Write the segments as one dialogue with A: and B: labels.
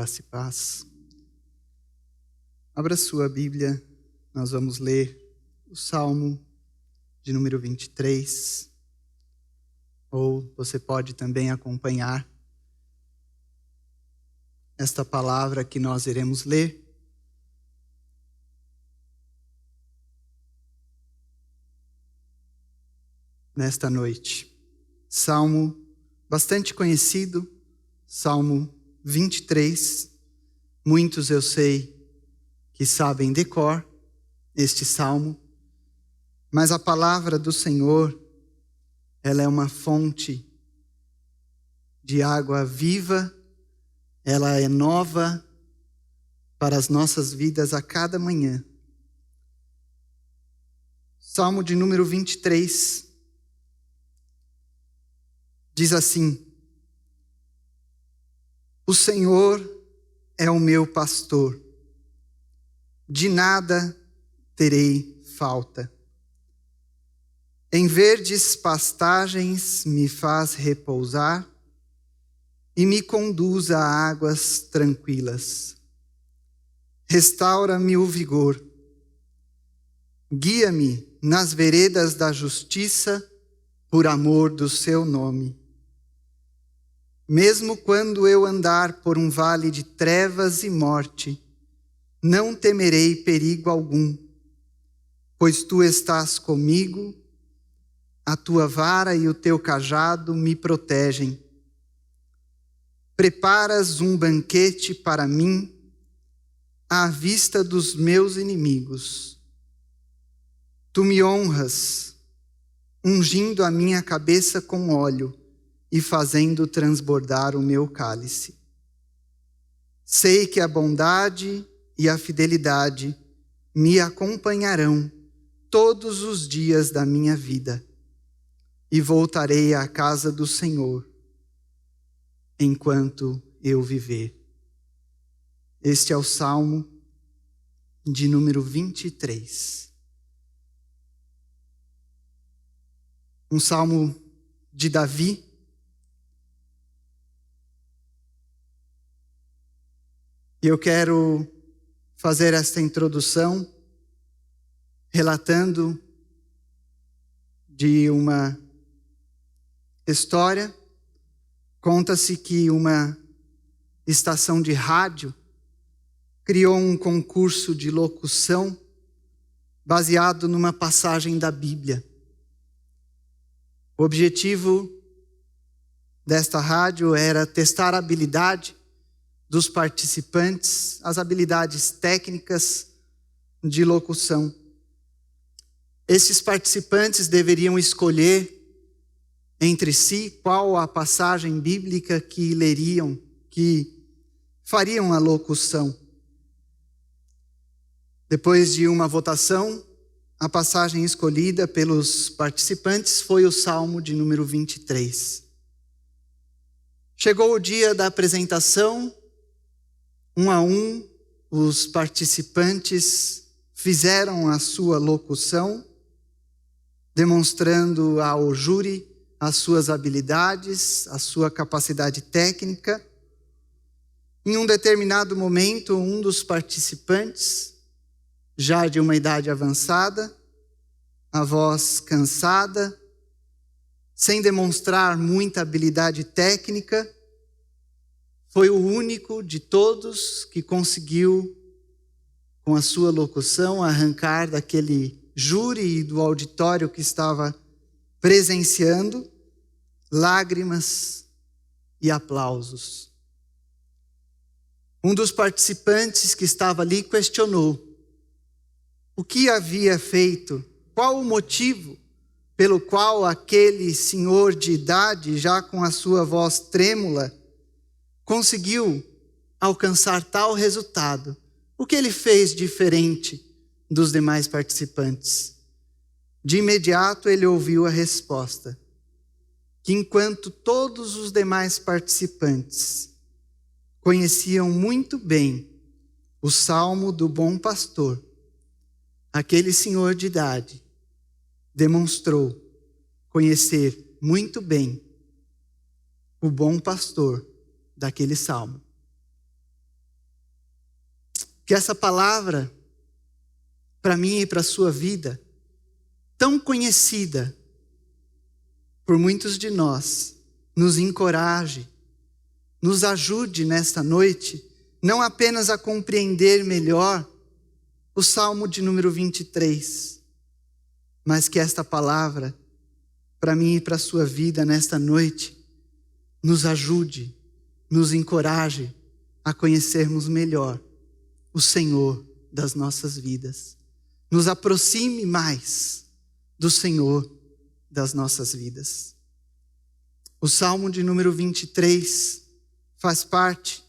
A: Graça e paz. Abra sua Bíblia, nós vamos ler o Salmo de número 23. Ou você pode também acompanhar esta palavra que nós iremos ler. Nesta noite. Salmo bastante conhecido, Salmo 23. Muitos eu sei que sabem de cor este salmo, mas a palavra do Senhor, ela é uma fonte de água viva, ela é nova para as nossas vidas a cada manhã. Salmo de número 23 diz assim: O Senhor é o meu pastor, de nada terei falta. Em verdes pastagens me faz repousar e me conduz a águas tranquilas. Restaura-me o vigor. Guia-me nas veredas da justiça por amor do seu nome. Mesmo quando eu andar por um vale de trevas e morte, não temerei perigo algum, pois tu estás comigo, a tua vara e o teu cajado me protegem. Preparas um banquete para mim, à vista dos meus inimigos. Tu me honras, ungindo a minha cabeça com óleo e fazendo transbordar o meu cálice. Sei que a bondade e a fidelidade me acompanharão todos os dias da minha vida, e voltarei à casa do Senhor enquanto eu viver. Este é o Salmo de número 23. Um salmo de Davi. E eu quero fazer esta introdução relatando de uma história. Conta-se que uma estação de rádio criou um concurso de locução baseado numa passagem da Bíblia. O objetivo desta rádio era testar a habilidade dos participantes, as habilidades técnicas de locução. Esses participantes deveriam escolher entre si qual a passagem bíblica que leriam, que fariam a locução. Depois de uma votação, a passagem escolhida pelos participantes foi o Salmo de número 23. Chegou o dia da apresentação. Um a um, os participantes fizeram a sua locução, demonstrando ao júri as suas habilidades, a sua capacidade técnica. Em um determinado momento, um dos participantes, já de uma idade avançada, a voz cansada, sem demonstrar muita habilidade técnica, foi o único de todos que conseguiu, com a sua locução, arrancar daquele júri e do auditório que estava presenciando lágrimas e aplausos. Um dos participantes que estava ali questionou o que havia feito, qual o motivo pelo qual aquele senhor de idade, já com a sua voz trêmula, conseguiu alcançar tal resultado. O que ele fez diferente dos demais participantes? De imediato ele ouviu a resposta, que enquanto todos os demais participantes conheciam muito bem o Salmo do Bom Pastor, aquele senhor de idade demonstrou conhecer muito bem o bom pastor daquele salmo. que essa palavra, para mim e para a sua vida, tão conhecida por muitos de nós, nos encoraje, nos ajude nesta noite, não apenas a compreender melhor o Salmo de número 23, mas que esta palavra, para mim e para a sua vida nesta noite, nos ajude, nos encoraje a conhecermos melhor o Senhor das nossas vidas. Nos aproxime mais do Senhor das nossas vidas. O Salmo de número 23 faz parte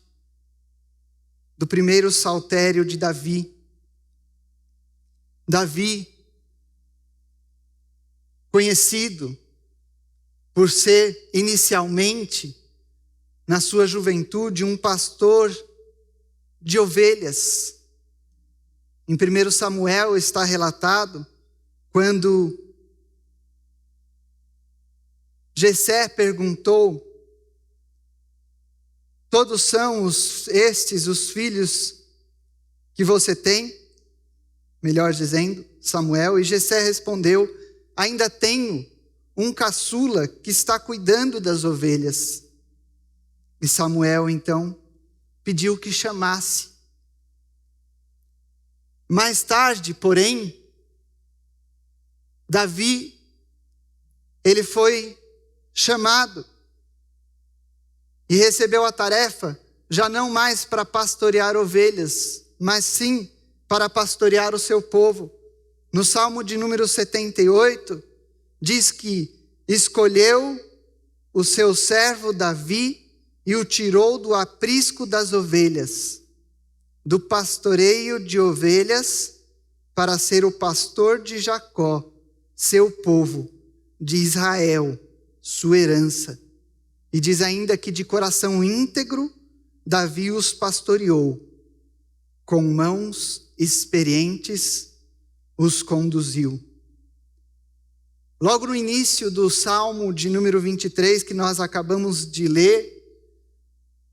A: do primeiro saltério de Davi. Davi, conhecido por ser inicialmente, na sua juventude, um pastor de ovelhas. Em 1 Samuel está relatado quando Jessé perguntou: todos são estes os filhos que você tem? Melhor dizendo, Samuel. E Jessé respondeu: ainda tenho um caçula que está cuidando das ovelhas. E Samuel então pediu que chamasse. Mais tarde, porém, Davi, ele foi chamado e recebeu a tarefa já não mais para pastorear ovelhas, mas sim para pastorear o seu povo. No Salmo de número 78, diz que escolheu o seu servo Davi e o tirou do aprisco das ovelhas, do pastoreio de ovelhas, para ser o pastor de Jacó, seu povo, de Israel, sua herança. E diz ainda que de coração íntegro, Davi os pastoreou, com mãos experientes os conduziu. Logo no início do Salmo de número 23, que nós acabamos de ler,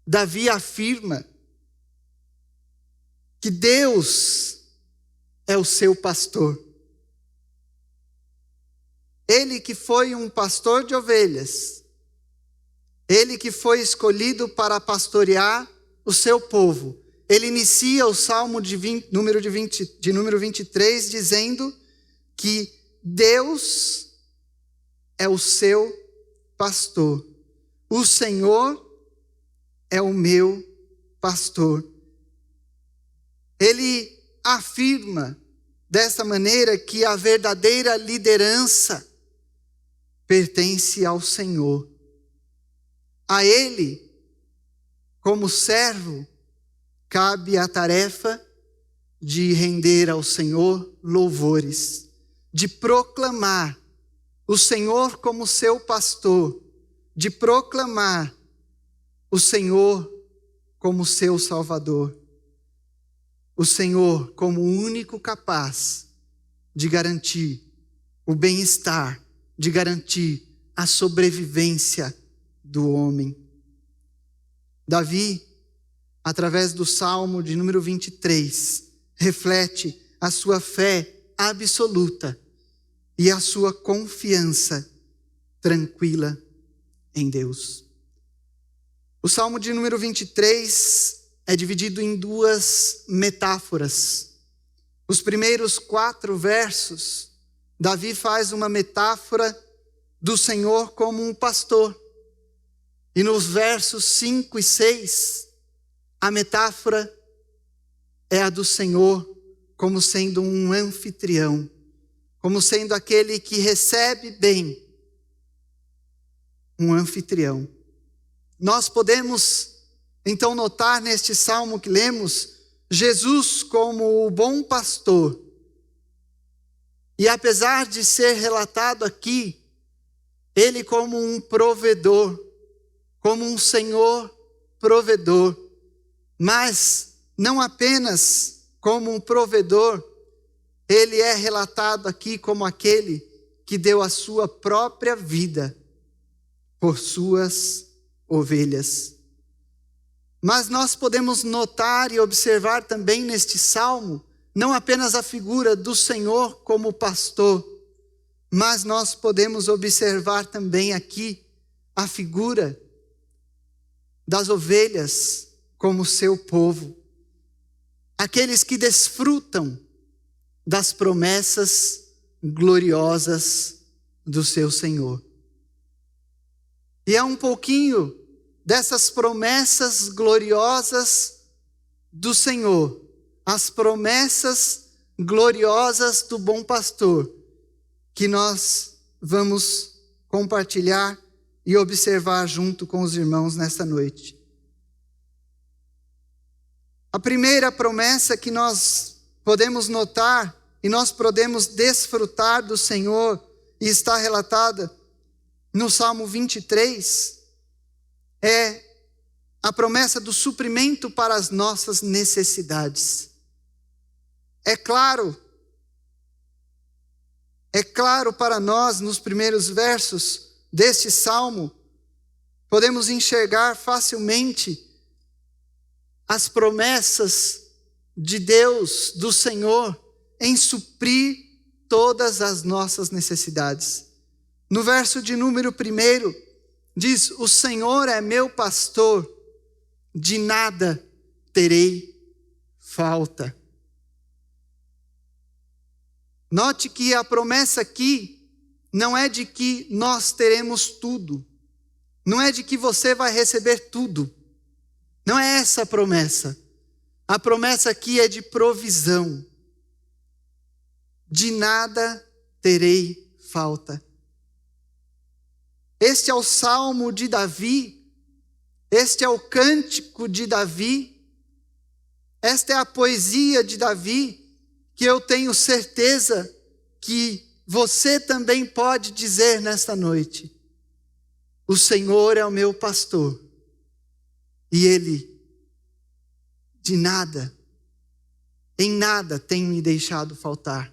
A: Davi afirma que Deus é o seu pastor. Ele que foi um pastor de ovelhas, ele que foi escolhido para pastorear o seu povo. Ele inicia o Salmo de número 23 dizendo que Deus é o seu pastor. O Senhor é o meu pastor. Ele afirma dessa maneira que a verdadeira liderança pertence ao Senhor. A Ele, como servo, cabe a tarefa de render ao Senhor louvores, de proclamar o Senhor como seu pastor, de proclamar o Senhor como seu Salvador, o Senhor como o único capaz de garantir o bem-estar, de garantir a sobrevivência do homem. Davi, através do Salmo de número 23, reflete a sua fé absoluta e a sua confiança tranquila em Deus. O Salmo de número 23 é dividido em duas metáforas. Os primeiros 4 versos, Davi faz uma metáfora do Senhor como um pastor. E nos versos 5 e 6, a metáfora é a do Senhor como sendo um anfitrião, como sendo aquele que recebe bem, um anfitrião. Nós podemos então notar neste salmo que lemos, Jesus como o bom pastor. E apesar de ser relatado aqui, ele como um provedor, como um Senhor provedor, mas não apenas como um provedor, ele é relatado aqui como aquele que deu a sua própria vida por suas ovelhas. Mas nós podemos notar e observar também neste salmo, não apenas a figura do Senhor como pastor, mas nós podemos observar também aqui a figura das ovelhas como seu povo. Aqueles que desfrutam das promessas gloriosas do seu Senhor. E é um pouquinho dessas promessas gloriosas do Senhor, as promessas gloriosas do bom pastor, que nós vamos compartilhar e observar junto com os irmãos nesta noite. A primeira promessa que nós podemos notar e nós podemos desfrutar do Senhor e está relatada no Salmo 23, é a promessa do suprimento para as nossas necessidades. É claro para nós, nos primeiros versos deste salmo, podemos enxergar facilmente as promessas de Deus, do Senhor, em suprir todas as nossas necessidades. No verso de número 1, diz: o Senhor é meu pastor, de nada terei falta. Note que a promessa aqui não é de que nós teremos tudo, não é de que você vai receber tudo, não é essa a promessa. A promessa aqui é de provisão. De nada terei falta. Este é o salmo de Davi, este é o cântico de Davi, esta é a poesia de Davi, que eu tenho certeza que você também pode dizer nesta noite: o Senhor é o meu pastor, e Ele de nada, em nada tem me deixado faltar.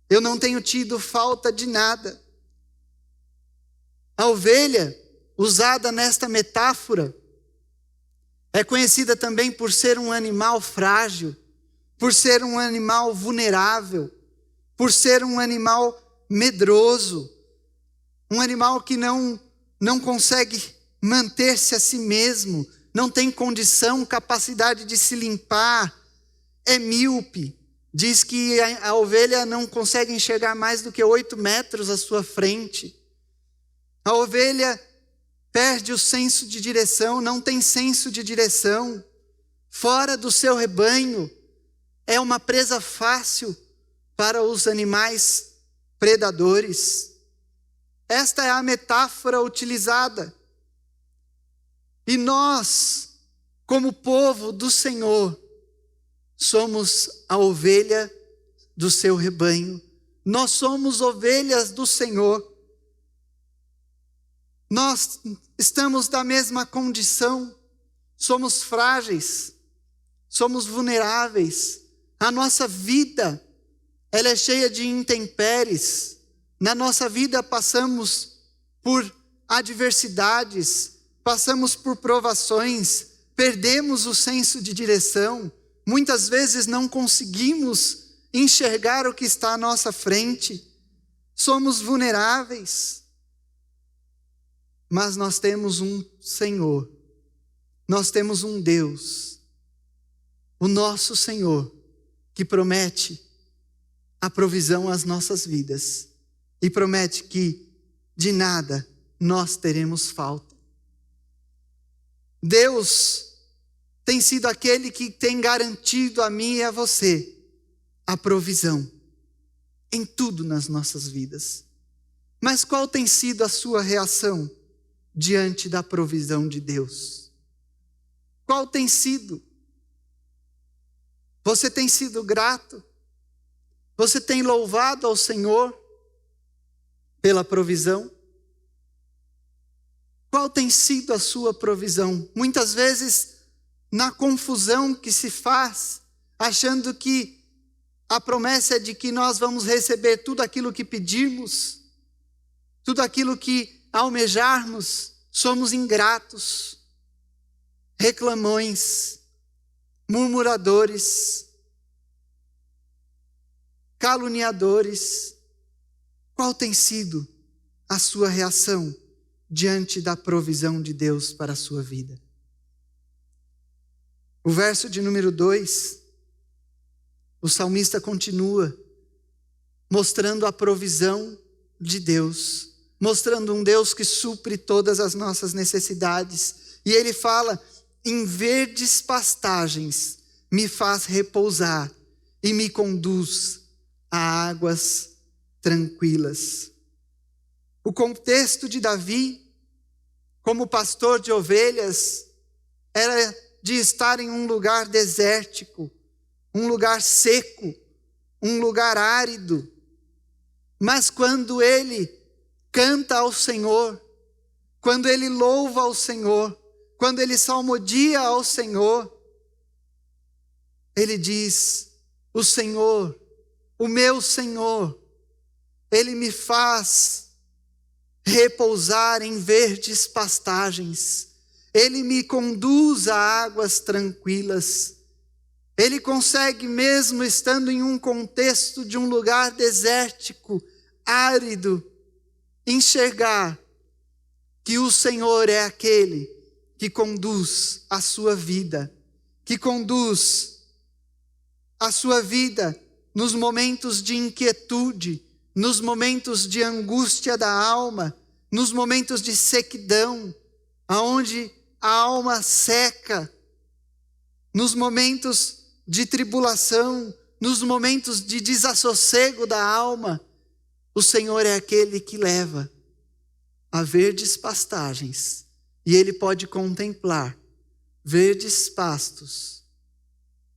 A: Eu não tenho tido falta de nada. A ovelha, usada nesta metáfora, é conhecida também por ser um animal frágil, por ser um animal vulnerável, por ser um animal medroso, um animal que não consegue manter-se a si mesmo, não tem condição, capacidade de se limpar, é míope. Diz que a ovelha não consegue enxergar mais do que 8 metros à sua frente. A ovelha perde o senso de direção, não tem senso de direção. Fora do seu rebanho, é uma presa fácil para os animais predadores. Esta é a metáfora utilizada. E nós, como povo do Senhor, somos a ovelha do seu rebanho. Nós somos ovelhas do Senhor. Nós estamos da mesma condição. Somos frágeis, somos vulneráveis. A nossa vida, ela é cheia de intempéries. Na nossa vida passamos por adversidades, passamos por provações, perdemos o senso de direção. Muitas vezes não conseguimos enxergar o que está à nossa frente. Somos vulneráveis. Mas nós temos um Senhor. Nós temos um Deus. O nosso Senhor, que promete a provisão às nossas vidas. E promete que de nada nós teremos falta. Deus tem sido aquele que tem garantido a mim e a você a provisão em tudo nas nossas vidas. Mas qual tem sido a sua reação diante da provisão de Deus? Qual tem sido? Você tem sido grato? Você tem louvado ao Senhor pela provisão? Qual tem sido a sua provisão? Muitas vezes, na confusão que se faz, achando que a promessa é de que nós vamos receber tudo aquilo que pedirmos, tudo aquilo que almejarmos, somos ingratos. reclamões, murmuradores, caluniadores. Qual tem sido a sua reação diante da provisão de Deus para a sua vida? O verso de número 2, o salmista continua mostrando a provisão de Deus, mostrando um Deus que supre todas as nossas necessidades. E ele fala: em verdes pastagens me faz repousar e me conduz a águas tranquilas. O contexto de Davi, como pastor de ovelhas, era de estar em um lugar desértico, um lugar seco, um lugar árido. Mas quando ele canta ao Senhor, quando ele louva ao Senhor, quando ele salmodia ao Senhor, ele diz: o Senhor, o meu Senhor, ele me faz repousar em verdes pastagens, ele me conduz a águas tranquilas. Ele consegue, mesmo estando em um contexto de um lugar desértico, árido, enxergar que o Senhor é aquele que conduz a sua vida, que conduz a sua vida nos momentos de inquietude, nos momentos de angústia da alma, nos momentos de sequidão, aonde a alma seca, nos momentos de tribulação, nos momentos de desassossego da alma. O Senhor é aquele que leva a verdes pastagens, e ele pode contemplar verdes pastos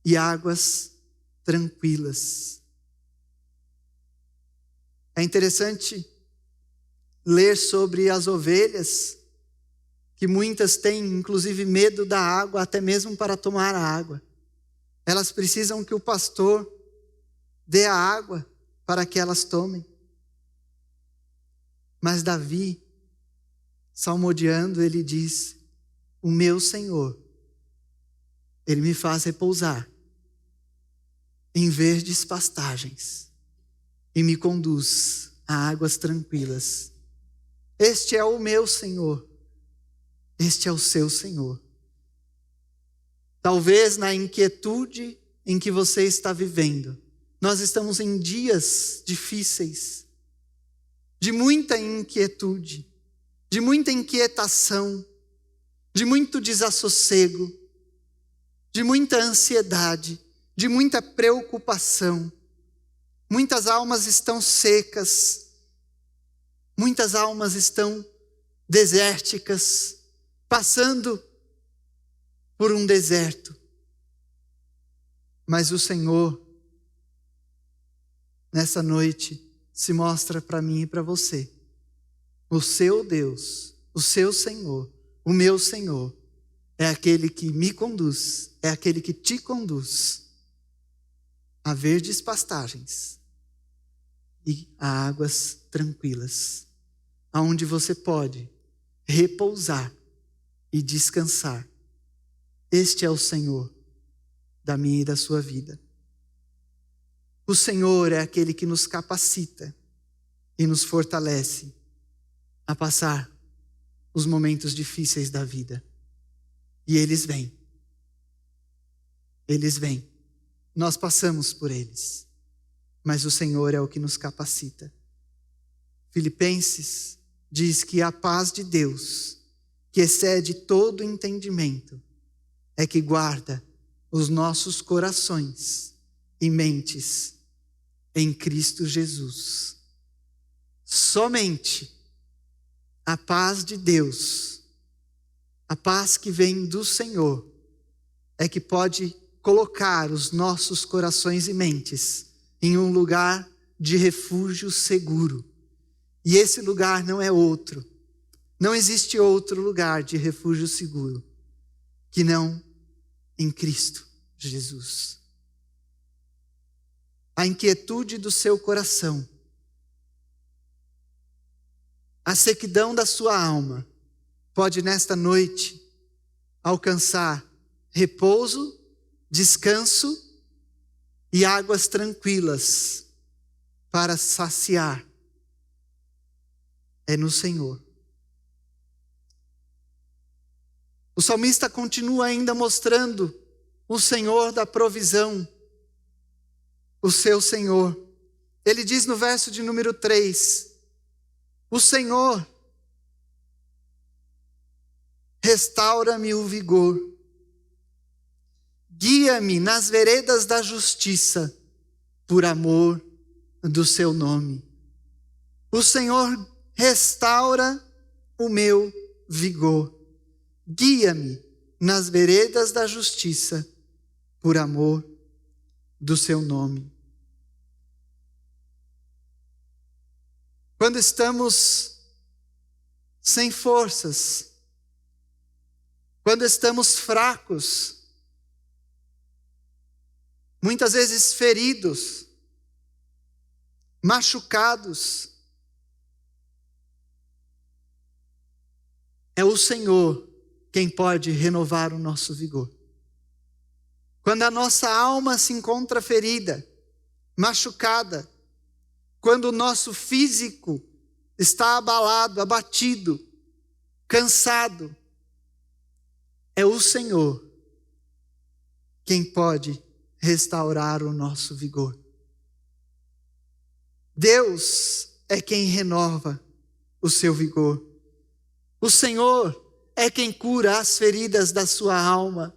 A: e águas tranquilas. É interessante ler sobre as ovelhas, que muitas têm inclusive medo da água, até mesmo para tomar a água. Elas precisam que o pastor dê a água para que elas tomem. Mas Davi, salmodiando, ele diz: o meu Senhor, ele me faz repousar em verdes pastagens e me conduz a águas tranquilas. Este é o meu Senhor, este é o seu Senhor. Talvez na inquietude em que você está vivendo, nós estamos em dias difíceis, de muita inquietude, de muita inquietação, de muito desassossego, de muita ansiedade, de muita preocupação. Muitas almas estão secas, muitas almas estão desérticas, passando por um deserto. Mas o Senhor, nessa noite, se mostra para mim e para você. O seu Deus, o seu Senhor, o meu Senhor, é aquele que me conduz, é aquele que te conduz a verdes pastagens e a águas tranquilas, aonde você pode repousar e descansar. Este é o Senhor da minha e da sua vida. O Senhor é aquele que nos capacita e nos fortalece a passar os momentos difíceis da vida. E eles vêm. Eles vêm. Nós passamos por eles. Mas o Senhor é o que nos capacita. Filipenses diz que a paz de Deus, que excede todo entendimento, é que guarda os nossos corações e mentes em Cristo Jesus. Somente a paz de Deus, a paz que vem do Senhor, é que pode colocar os nossos corações e mentes em um lugar de refúgio seguro. E esse lugar não é outro. Não existe outro lugar de refúgio seguro que não em Cristo Jesus. A inquietude do seu coração, a sequidão da sua alma, pode nesta noite, alcançar repouso, descanso e águas tranquilas para saciar. É no Senhor. O salmista continua ainda mostrando o Senhor da provisão, o seu Senhor. Ele diz no verso de número 3, o Senhor restaura-me o vigor, guia-me nas veredas da justiça, por amor do seu nome. O Senhor restaura o meu vigor, guia-me nas veredas da justiça, por amor do seu nome. Quando estamos sem forças, quando estamos fracos, muitas vezes feridos, machucados, é o Senhor quem pode renovar o nosso vigor. Quando a nossa alma se encontra ferida, machucada, quando o nosso físico está abalado, abatido, cansado, é o Senhor quem pode restaurar o nosso vigor. Deus é quem renova o seu vigor. O Senhor é quem cura as feridas da sua alma.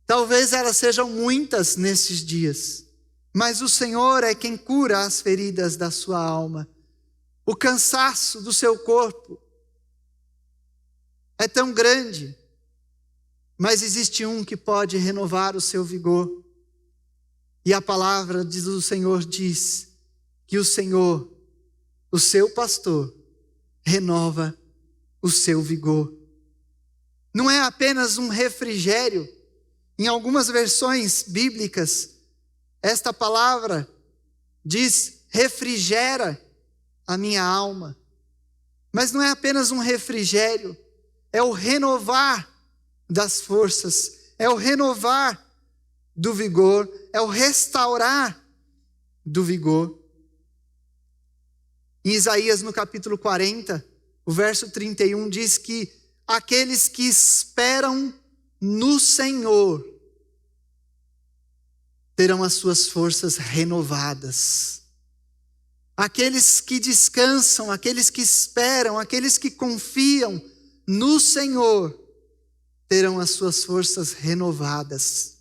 A: Talvez elas sejam muitas nesses dias, mas o Senhor é quem cura as feridas da sua alma. O cansaço do seu corpo é tão grande, mas existe um que pode renovar o seu vigor. E a palavra do Senhor diz que o Senhor, o seu pastor, renova o seu vigor. Não é apenas um refrigério. Em algumas versões bíblicas, esta palavra diz refrigera a minha alma. Mas não é apenas um refrigério, é o renovar das forças, é o renovar do vigor, é o restaurar do vigor. Em Isaías, no capítulo 40, o verso 31 diz que aqueles que esperam no Senhor terão as suas forças renovadas. Aqueles que descansam, aqueles que esperam, aqueles que confiam no Senhor terão as suas forças renovadas.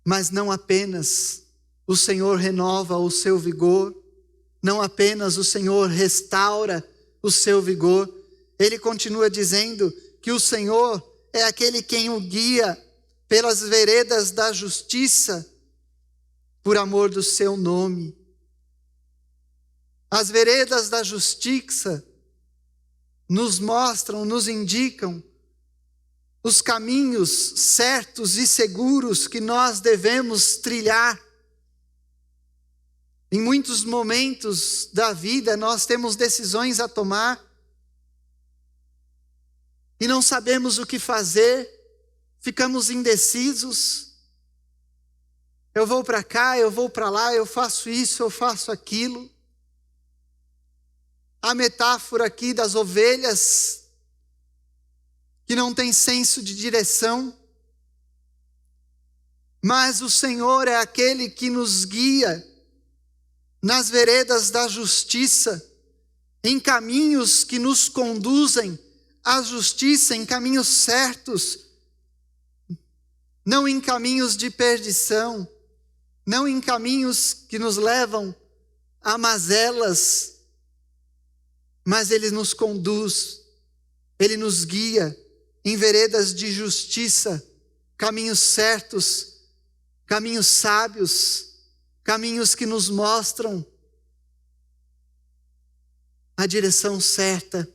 A: Mas não apenas o Senhor renova o seu vigor, não apenas o Senhor restaura o seu vigor, ele continua dizendo que o Senhor é aquele quem o guia pelas veredas da justiça, por amor do seu nome. As veredas da justiça nos mostram, nos indicam os caminhos certos e seguros que nós devemos trilhar. Em muitos momentos da vida nós temos decisões a tomar e não sabemos o que fazer, ficamos indecisos. Eu vou para cá, eu vou para lá, eu faço isso, eu faço aquilo. A metáfora aqui das ovelhas que não tem senso de direção, mas o Senhor é aquele que nos guia nas veredas da justiça, em caminhos que nos conduzem à justiça, em caminhos certos, não em caminhos de perdição, não em caminhos que nos levam a mazelas, mas Ele nos conduz, Ele nos guia em veredas de justiça, caminhos certos, caminhos sábios, caminhos que nos mostram a direção certa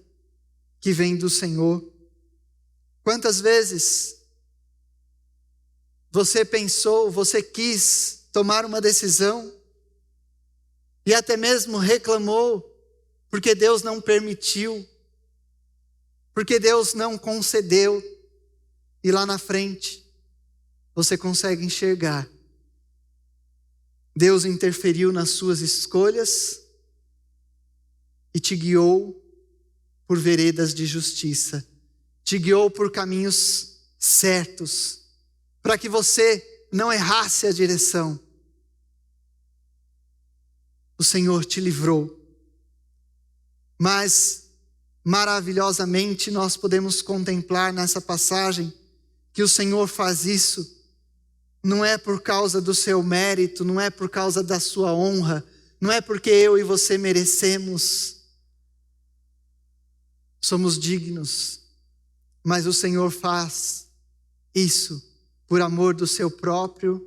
A: que vem do Senhor. Quantas vezes você pensou, você quis tomar uma decisão e até mesmo reclamou porque Deus não permitiu? porque Deus não concedeu, e lá na frente você consegue enxergar. Deus interferiu nas suas escolhas e te guiou por veredas de justiça, te guiou por caminhos certos, para que você não errasse a direção. O Senhor te livrou. Mas, maravilhosamente, nós podemos contemplar nessa passagem que o Senhor faz isso não é por causa do seu mérito, não é por causa da sua honra, não é porque eu e você merecemos. Somos dignos, mas o Senhor faz isso por amor do seu próprio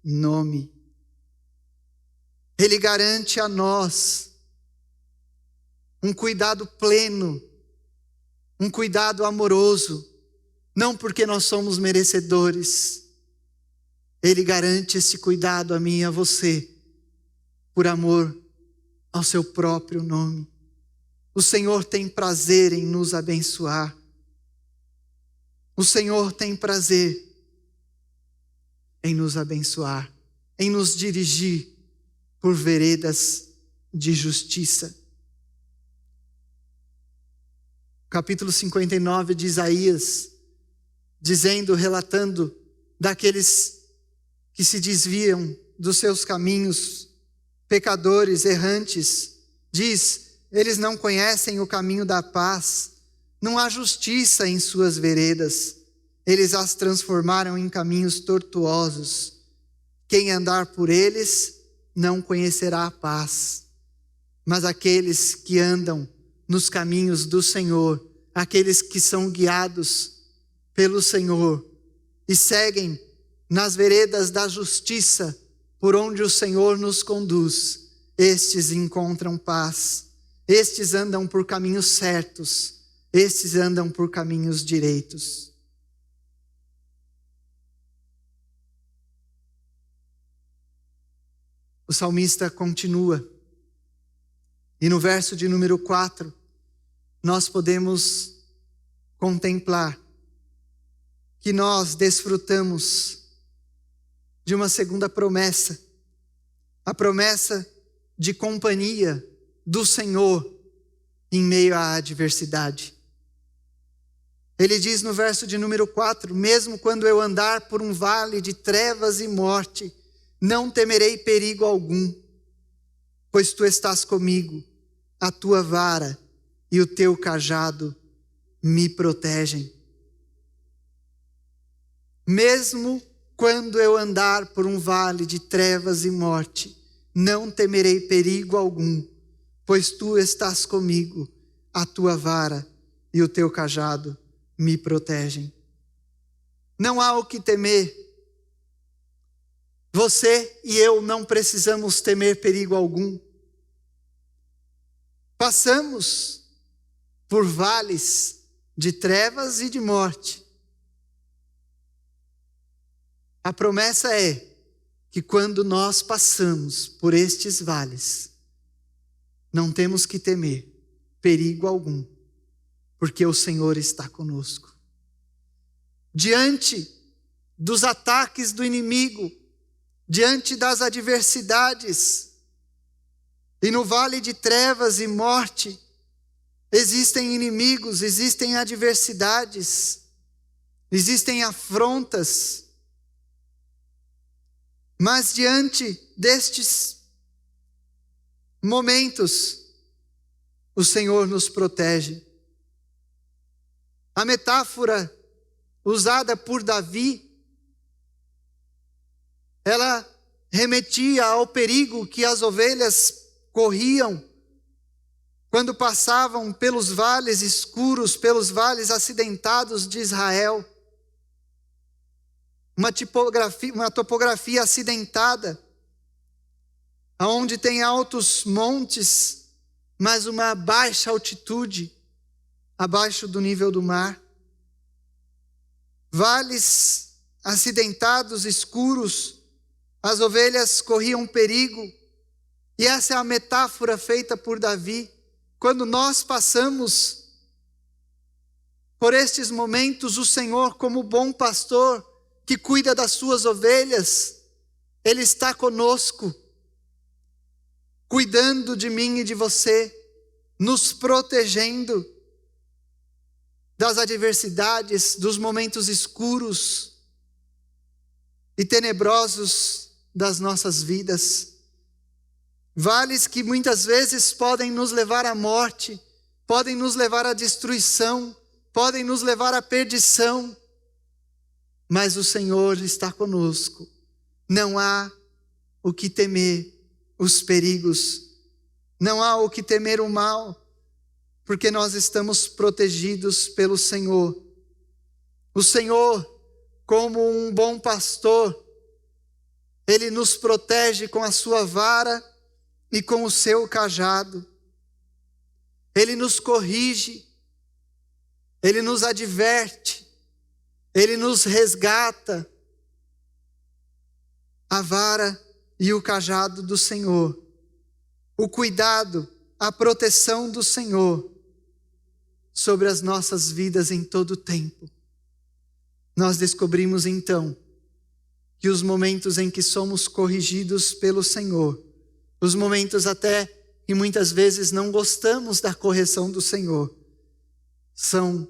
A: nome. Ele garante a nós um cuidado pleno, um cuidado amoroso, não porque nós somos merecedores. Ele garante esse cuidado a mim e a você, por amor ao seu próprio nome. O Senhor tem prazer em nos abençoar. O Senhor tem prazer em nos abençoar, em nos dirigir por veredas de justiça. Capítulo 59 de Isaías, relatando daqueles que se desviam dos seus caminhos, pecadores, errantes, diz: eles não conhecem o caminho da paz, não há justiça em suas veredas, eles as transformaram em caminhos tortuosos. Quem andar por eles não conhecerá a paz, mas aqueles que andam nos caminhos do Senhor, aqueles que são guiados pelo Senhor e seguem nas veredas da justiça por onde o Senhor nos conduz, estes encontram paz, estes andam por caminhos certos, estes andam por caminhos direitos. O salmista continua, e no verso de número 4, nós podemos contemplar que nós desfrutamos de uma segunda promessa, a promessa de companhia do Senhor em meio à adversidade. Ele diz no verso de número 4, mesmo quando eu andar por um vale de trevas e morte, não temerei perigo algum, pois tu estás comigo, a tua vara e o teu cajado me protegem. Mesmo quando eu andar por um vale de trevas e morte, não temerei perigo algum, pois tu estás comigo, a tua vara e o teu cajado me protegem. Não há o que temer. Você e eu não precisamos temer perigo algum. Passamos por vales de trevas e de morte. A promessa é que quando nós passamos por estes vales, não temos que temer perigo algum, porque o Senhor está conosco. Diante dos ataques do inimigo, diante das adversidades, e no vale de trevas e morte, existem inimigos, existem adversidades, existem afrontas, mas diante destes momentos, o Senhor nos protege. A metáfora usada por Davi, ela remetia ao perigo que as ovelhas corriam quando passavam pelos vales escuros, pelos vales acidentados de Israel. Uma topografia acidentada, onde tem altos montes, mas uma baixa altitude, abaixo do nível do mar. Vales acidentados, escuros, as ovelhas corriam perigo, e essa é a metáfora feita por Davi. Quando nós passamos por estes momentos, o Senhor, como bom pastor que cuida das suas ovelhas, Ele está conosco, cuidando de mim e de você, nos protegendo das adversidades, dos momentos escuros e tenebrosos das nossas vidas. Vales que muitas vezes podem nos levar à morte, podem nos levar à destruição, podem nos levar à perdição, mas o Senhor está conosco. Não há o que temer os perigos, não há o que temer o mal, porque nós estamos protegidos pelo Senhor. O Senhor, como um bom pastor, Ele nos protege com a sua vara e com o seu cajado. Ele nos corrige, Ele nos adverte, Ele nos resgata. A vara e o cajado do Senhor, o cuidado, a proteção do Senhor sobre as nossas vidas em todo o tempo. Nós descobrimos então que os momentos em que somos corrigidos pelo Senhor, os momentos até que muitas vezes não gostamos da correção do Senhor, são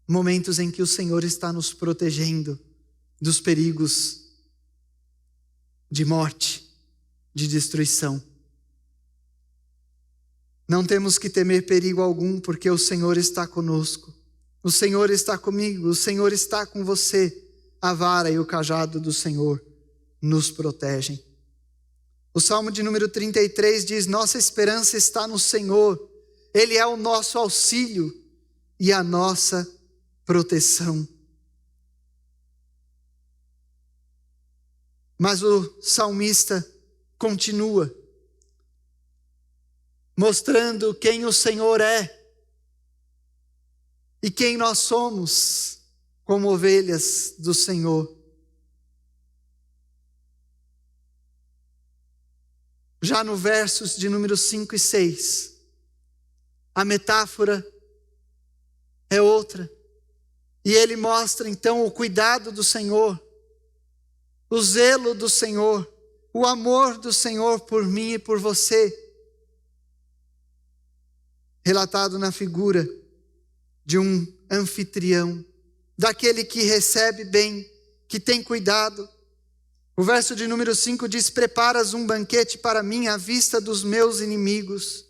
A: momentos em que o Senhor está nos protegendo dos perigos de morte, de destruição. Não temos que temer perigo algum, porque o Senhor está conosco. O Senhor está comigo, o Senhor está com você. A vara e o cajado do Senhor nos protegem. O Salmo de número 33 diz: nossa esperança está no Senhor. Ele é o nosso auxílio e a nossa proteção. Mas o salmista continua mostrando quem o Senhor é e quem nós somos como ovelhas do Senhor. Já no versos de número 5 e 6, a metáfora é outra. E ele mostra então o cuidado do Senhor, o zelo do Senhor, o amor do Senhor por mim e por você, relatado na figura de um anfitrião, daquele que recebe bem, que tem cuidado. O verso de número 5 diz: preparas um banquete para mim à vista dos meus inimigos.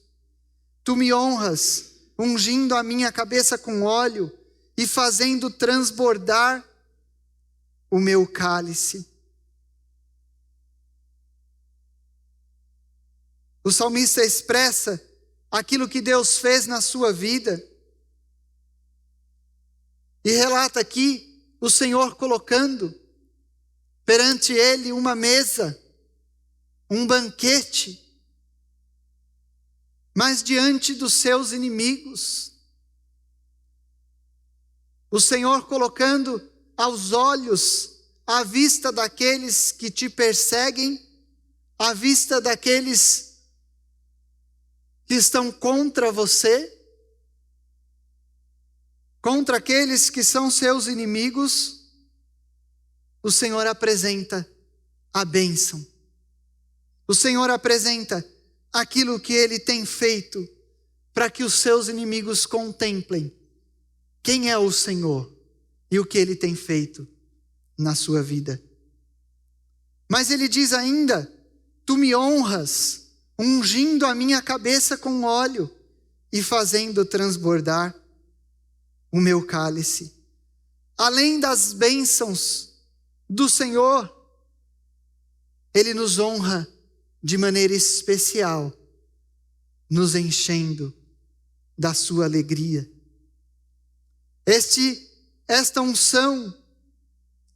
A: Tu me honras, ungindo a minha cabeça com óleo e fazendo transbordar o meu cálice. O salmista expressa aquilo que Deus fez na sua vida e relata aqui o Senhor colocando perante ele uma mesa, um banquete, mas diante dos seus inimigos. O Senhor colocando aos olhos, à vista daqueles que te perseguem, à vista daqueles que estão contra você, contra aqueles que são seus inimigos, o Senhor apresenta a bênção. O Senhor apresenta aquilo que Ele tem feito para que os seus inimigos contemplem quem é o Senhor e o que Ele tem feito na sua vida. Mas Ele diz ainda: tu me honras, ungindo a minha cabeça com óleo e fazendo transbordar o meu cálice. Além das bênçãos do Senhor, Ele nos honra de maneira especial, nos enchendo da sua alegria. Esta unção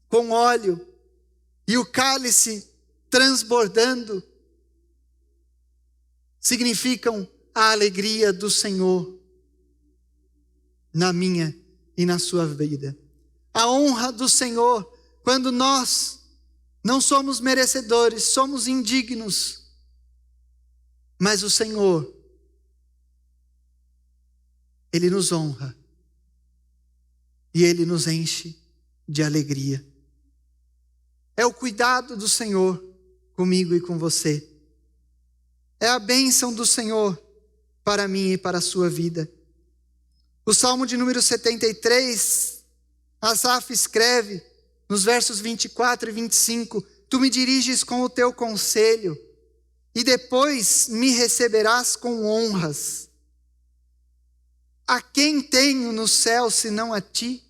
A: com óleo e o cálice transbordando significam a alegria do Senhor na minha e na sua vida. A honra do Senhor, quando nós não somos merecedores, somos indignos, mas o Senhor, Ele nos honra e Ele nos enche de alegria. É o cuidado do Senhor comigo e com você. É a bênção do Senhor para mim e para a sua vida. O Salmo de número 73, Asaf escreve nos versos 24 e 25: Tu me diriges com o teu conselho, e depois me receberás com honras. A quem tenho no céu senão a ti?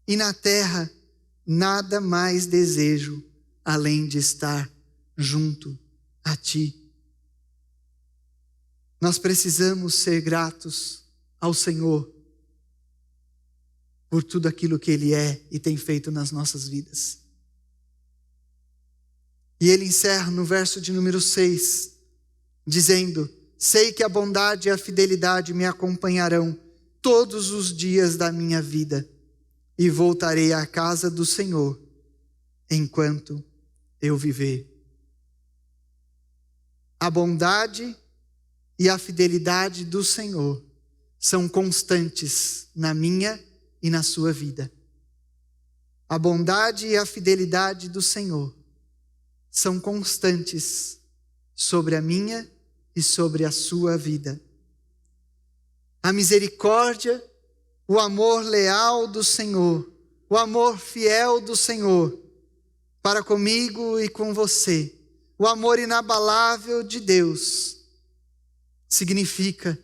A: E na terra nada mais desejo além de estar junto a ti. Nós precisamos ser gratos ao Senhor por tudo aquilo que Ele é e tem feito nas nossas vidas. E ele encerra no verso de número 6, dizendo: Sei que a bondade e a fidelidade me acompanharão todos os dias da minha vida, e voltarei à casa do Senhor enquanto eu viver. A bondade e a fidelidade do Senhor são constantes na minha e na sua vida. A bondade e a fidelidade do Senhor são constantes sobre a minha e sobre a sua vida. A misericórdia, o amor leal do Senhor, o amor fiel do Senhor para comigo e com você, o amor inabalável de Deus, significa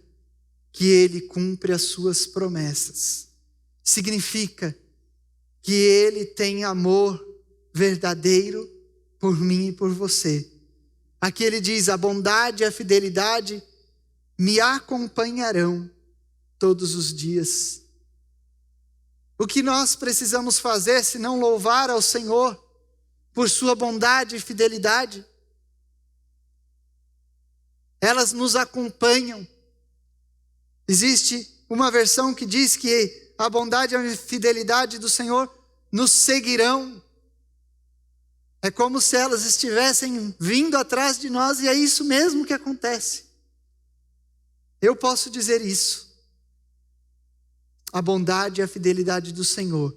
A: que Ele cumpre as suas promessas. Significa que Ele tem amor verdadeiro por mim e por você. Aqui ele diz: a bondade e a fidelidade me acompanharão todos os dias. O que nós precisamos fazer se não louvar ao Senhor por sua bondade e fidelidade? Elas nos acompanham. Existe uma versão que diz que a bondade e a fidelidade do Senhor nos seguirão. É como se elas estivessem vindo atrás de nós, e é isso mesmo que acontece. Eu posso dizer isso. A bondade e a fidelidade do Senhor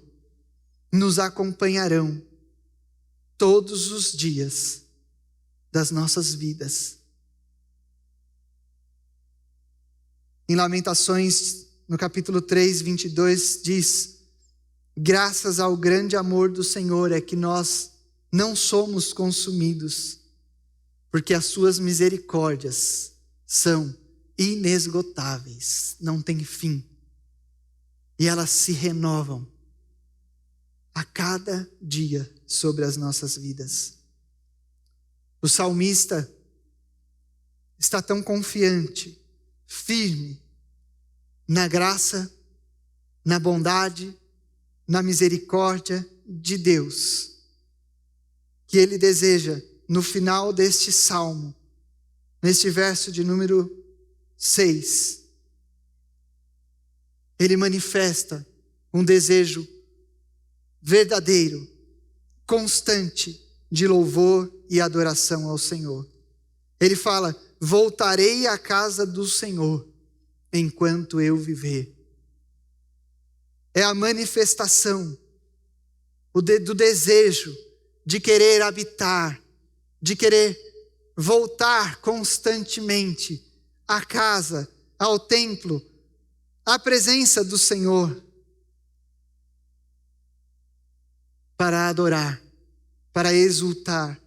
A: nos acompanharão todos os dias das nossas vidas. Em Lamentações, no capítulo 3, 22, diz: graças ao grande amor do Senhor é que nós não somos consumidos, porque as suas misericórdias são inesgotáveis, não tem fim, e elas se renovam a cada dia sobre as nossas vidas. O salmista está tão confiante, firme, na graça, na bondade, na misericórdia de Deus, que ele deseja, no final deste salmo, neste verso de número 6, ele manifesta um desejo verdadeiro, constante, de louvor e adoração ao Senhor. Ele fala: voltarei à casa do Senhor enquanto eu viver. É a manifestação do desejo de querer habitar, de querer voltar constantemente à casa, ao templo, à presença do Senhor, para adorar, para exultar,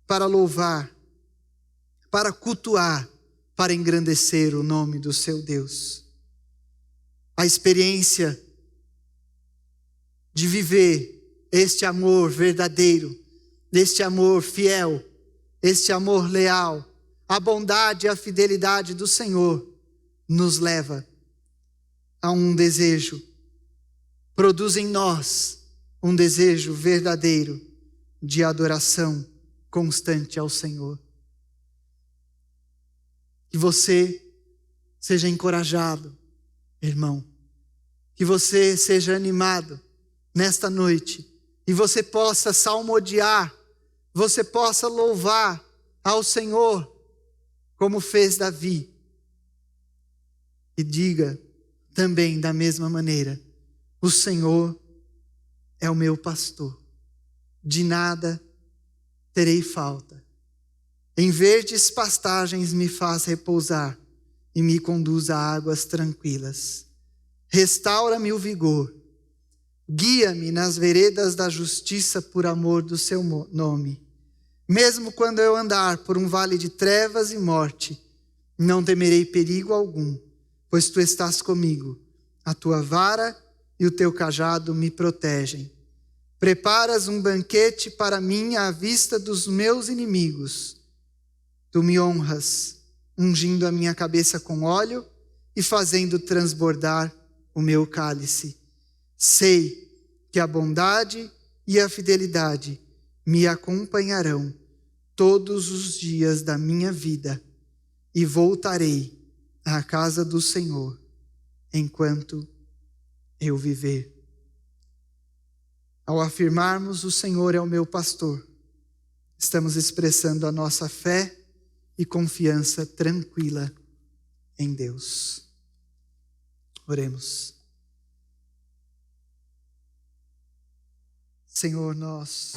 A: para louvar, para cultuar, para engrandecer o nome do seu Deus. A experiência de viver este amor verdadeiro, este amor fiel, este amor leal, a bondade e a fidelidade do Senhor nos leva a um desejo, produz em nós um desejo verdadeiro de adoração constante ao Senhor. Que você seja encorajado, irmão, que você seja animado nesta noite, e você possa salmodiar, você possa louvar ao Senhor, como fez Davi. E diga também da mesma maneira: O Senhor é o meu pastor, de nada terei falta. Em verdes pastagens me faz repousar e me conduz a águas tranquilas. Restaura-me o vigor, guia-me nas veredas da justiça por amor do seu nome. Mesmo quando eu andar por um vale de trevas e morte, não temerei perigo algum, pois tu estás comigo. A tua vara e o teu cajado me protegem. Preparas um banquete para mim à vista dos meus inimigos. Tu me honras, ungindo a minha cabeça com óleo e fazendo transbordar o meu cálice. Sei que a bondade e a fidelidade me acompanharão todos os dias da minha vida e voltarei à casa do Senhor enquanto eu viver. Ao afirmarmos o Senhor é o meu pastor, estamos expressando a nossa fé e confiança tranquila em Deus. Oremos. Senhor, nós